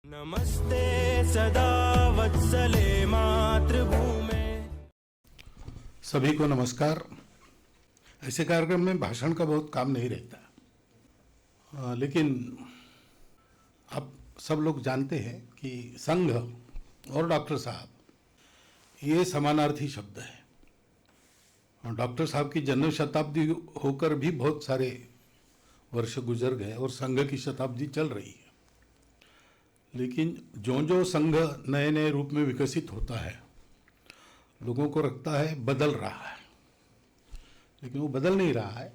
नमस्ते सदा वत्सले मातृभूमे। सभी को नमस्कार। ऐसे कार्यक्रम में भाषण का बहुत काम नहीं रहता, लेकिन आप सब लोग जानते हैं कि संघ और डॉक्टर साहब ये समानार्थी शब्द है। और डॉक्टर साहब की जन्म शताब्दी होकर भी बहुत सारे वर्ष गुजर गए और संघ की शताब्दी चल रही है। लेकिन जो संघ नए नए रूप में विकसित होता है, लोगों को लगता है बदल रहा है, लेकिन वो बदल नहीं रहा है,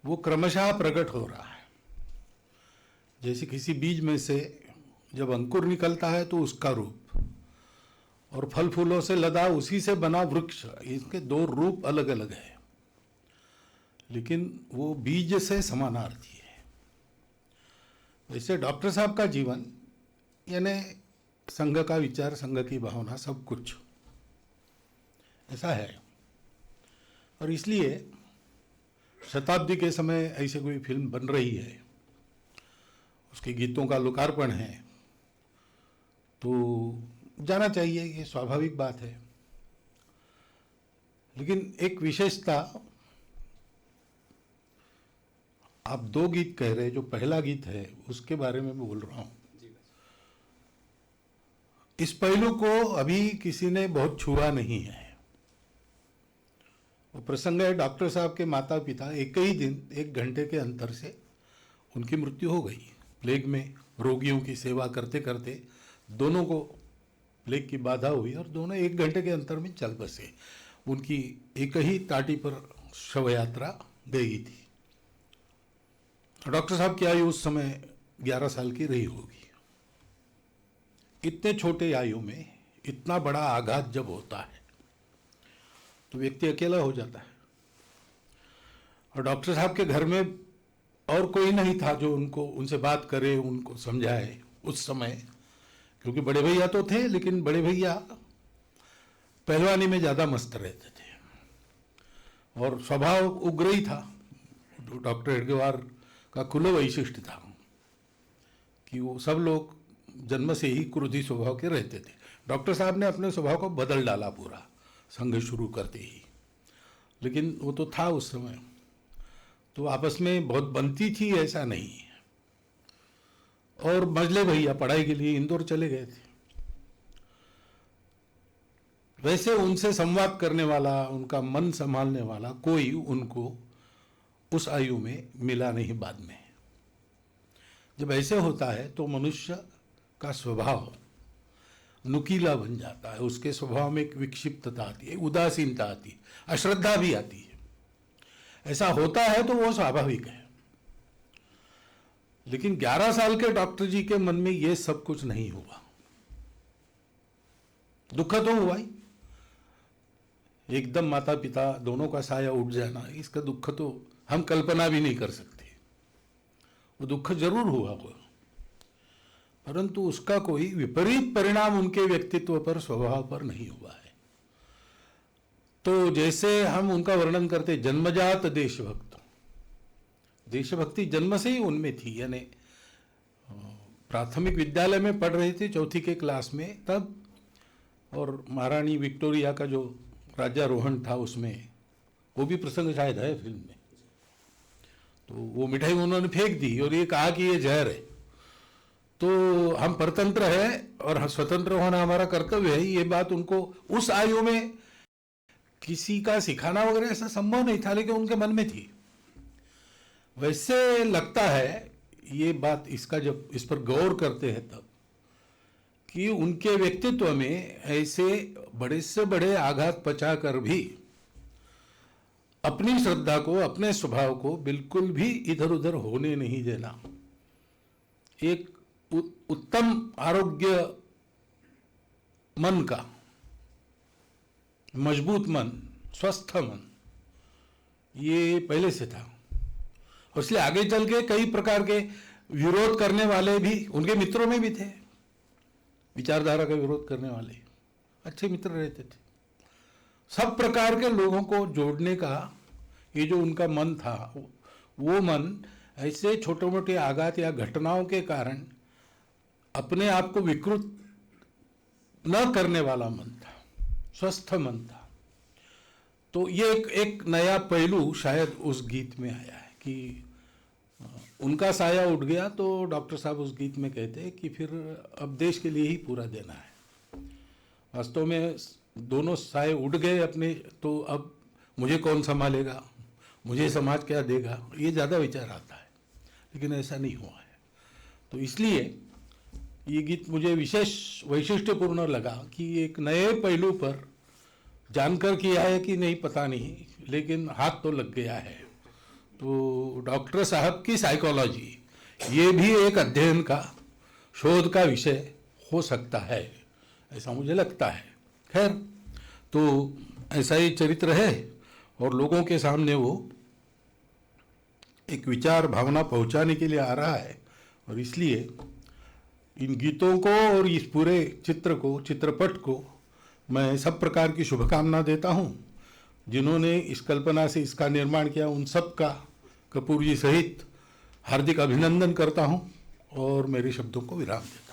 वो क्रमशः प्रकट हो रहा है। जैसे किसी बीज में से जब अंकुर निकलता है तो उसका रूप, और फल फूलों से लदा उसी से बना वृक्ष, इसके दो रूप अलग अलग है, लेकिन वो बीज से समानार्थी है। वैसे डॉक्टर साहब का जीवन यानी संघ का विचार, संघ की भावना, सब कुछ ऐसा है। और इसलिए शताब्दी के समय ऐसे कोई फिल्म बन रही है, उसके गीतों का लोकार्पण है, तो जाना चाहिए, ये स्वाभाविक बात है। लेकिन एक विशेषता, आप दो गीत कह रहे हैं, जो पहला गीत है उसके बारे में मैं बोल रहा हूं। इस पहलू को अभी किसी ने बहुत छुआ नहीं है। वो प्रसंग है, डॉक्टर साहब के माता पिता एक ही दिन 1 घंटे के अंतर से उनकी मृत्यु हो गई। प्लेग में रोगियों की सेवा करते करते दोनों को प्लेग की बाधा हुई और दोनों 1 घंटे के अंतर में चल बसे। उनकी एक ही टाटी पर शव यात्रा गई थी। डॉक्टर साहब की आयु उस समय 11 साल की रही होगी। इतने छोटे आयु में इतना बड़ा आघात जब होता है तो व्यक्ति अकेला हो जाता है। और डॉक्टर साहब के घर में और कोई नहीं था जो उनसे बात करे, उनको समझाए उस समय, क्योंकि बड़े भैया तो थे, लेकिन बड़े भैया पहलवानी में ज़्यादा मस्त रहते थे और स्वभाव उग्र ही था। डॉक्टर हेडगेवार का कुल वैशिष्ट्य था कि वो सब लोग जन्म से ही क्रोधी स्वभाव के रहते थे। डॉक्टर साहब ने अपने स्वभाव को बदल डाला पूरा संघ शुरू करते ही, लेकिन वो तो था उस समय, तो आपस में बहुत बनती थी ऐसा नहीं। और मजले भैया पढ़ाई के लिए इंदौर चले गए थे। वैसे उनसे संवाद करने वाला, उनका मन संभालने वाला कोई उनको उस आयु में मिला नहीं। बाद में जब ऐसे होता है तो मनुष्य का स्वभाव नुकीला बन जाता है, उसके स्वभाव में एक विक्षिप्तता आती है, उदासीनता आती है, अश्रद्धा भी आती है। ऐसा होता है तो वो स्वाभाविक है। लेकिन 11 साल के डॉक्टर जी के मन में ये सब कुछ नहीं हुआ। दुख तो हुआ ही, एकदम माता पिता दोनों का साया उठ जाना, इसका दुख तो हम कल्पना भी नहीं कर सकते। वो दुख जरूर हुआ हो, परंतु उसका कोई विपरीत परिणाम उनके व्यक्तित्व पर, स्वभाव पर नहीं हुआ है। तो जैसे हम उनका वर्णन करते, जन्मजात देशभक्त, देशभक्ति जन्म से ही उनमें थी। यानी प्राथमिक विद्यालय में पढ़ रहे थे, 4th के क्लास में तब, और महारानी विक्टोरिया का जो राज्यारोहण था उसमें, वो भी प्रसंग शायद है फिल्म में। तो वो मिठाई उन्होंने फेंक दी और ये कहा कि ये जहर है। तो हम परतंत्र है और स्वतंत्र होना हमारा कर्तव्य है, ये बात उनको उस आयु में किसी का सिखाना वगैरह ऐसा संभव नहीं था, लेकिन उनके मन में थी। वैसे लगता है ये बात, इसका जब इस पर गौर करते हैं तब, कि उनके व्यक्तित्व में ऐसे बड़े से बड़े आघात पचा कर भी अपनी श्रद्धा को, अपने स्वभाव को बिल्कुल भी इधर उधर होने नहीं देना, एक उत्तम आरोग्य मन का, मजबूत मन, स्वस्थ मन, ये पहले से था। और इसलिए आगे चल के कई प्रकार के विरोध करने वाले भी उनके मित्रों में भी थे, विचारधारा का विरोध करने वाले अच्छे मित्र रहते थे। सब प्रकार के लोगों को जोड़ने का ये जो उनका मन था, वो मन ऐसे छोटे मोटे आघात या घटनाओं के कारण अपने आप को विकृत न करने वाला मन था, स्वस्थ मन था। तो ये एक नया पहलू शायद उस गीत में आया है कि उनका साया उठ गया, तो डॉक्टर साहब उस गीत में कहते हैं कि फिर अब देश के लिए ही पूरा देना है। वास्तव में दोनों साए उड़ गए अपने, तो अब मुझे कौन संभालेगा, मुझे समाज क्या देगा, ये ज़्यादा विचार आता है, लेकिन ऐसा नहीं हुआ है। तो इसलिए ये गीत मुझे विशेष वैशिष्ट्यपूर्ण लगा कि एक नए पहलू पर जानकर किया है कि नहीं पता नहीं, लेकिन हाथ तो लग गया है। तो डॉक्टर साहब की साइकोलॉजी ये भी एक अध्ययन का, शोध का विषय हो सकता है, ऐसा मुझे लगता है। खैर, तो ऐसा ही चरित्र है और लोगों के सामने वो एक विचार भावना पहुंचाने के लिए आ रहा है, और इसलिए इन गीतों को और इस पूरे चित्र को, चित्रपट को मैं सब प्रकार की शुभकामना देता हूँ। जिन्होंने इस कल्पना से इसका निर्माण किया उन सब का कपूर जी सहित हार्दिक अभिनंदन करता हूँ और मेरे शब्दों को विराम देता हूँ।